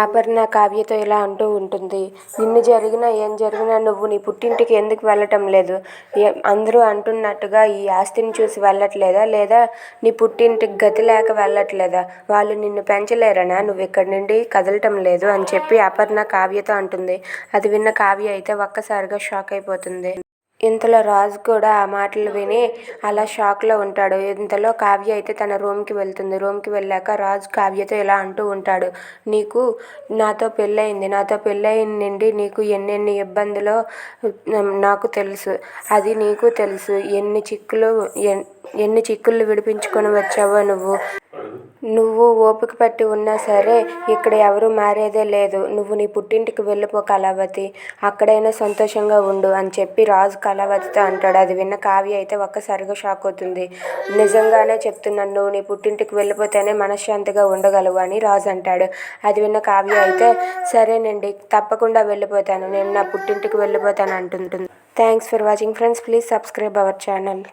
అపర్ణ కావ్యతో ఇలా అంటూ ఉంటుంది. ఇన్ని జరిగినా ఏం జరిగినా నువ్వు నీ పుట్టింటికి ఎందుకు వెళ్ళటం లేదు? అందరూ అంటున్నట్టుగా ఈ ఆస్తిని చూసి వెళ్ళట్లేదా? లేదా నీ పుట్టింటికి గతి లేక వెళ్ళట్లేదా? వాళ్ళు నిన్ను పెంచలేరనా నువ్వు ఇక్కడి నుండి కదలటం లేదు అని చెప్పి అపర్ణ కావ్యతో అంటుంది. అది విన్న కావ్య అయితే ఒక్కసారిగా షాక్ అయిపోతుంది. ఇంతలో రాజు కూడా ఆ మాటలు విని అలా షాక్లో ఉంటాడు. ఇంతలో కావ్య అయితే తన రూమ్కి వెళ్తుంది. రూమ్కి వెళ్ళాక రాజు కావ్యతో ఇలా అంటూ ఉంటాడు. నీకు నాతో పెళ్ళయింది. నాతో పెళ్ళయిన నుండి నీకు ఎన్నెన్ని ఇబ్బందులో నాకు తెలుసు. అది నీకు తెలుసు. ఎన్ని చిక్కులు విడిపించుకొని వచ్చావో నువ్వు ఓపిక పట్టి ఉన్నా సరే ఇక్కడ ఎవరు మారేదే లేదు. నువ్వు నీ పుట్టింటికి వెళ్ళిపో కళావతి. అక్కడైనా సంతోషంగా ఉండు అని చెప్పి రాజు కళావతితో అంటాడు. అది విన్న కావ్య అయితే ఒక్కసారిగా షాక్ అవుతుంది. నిజంగానే చెప్తున్నాను, నువ్వు నీ పుట్టింటికి వెళ్ళిపోతేనే మనశ్శాంతిగా ఉండగలవు అని రాజు అంటాడు. అది విన్న కావ్య అయితే సరేనండి, తప్పకుండా వెళ్ళిపోతాను, నేను నా పుట్టింటికి వెళ్ళిపోతాను అంటుంటుంది. Thanks for watching friends. Please subscribe our channel.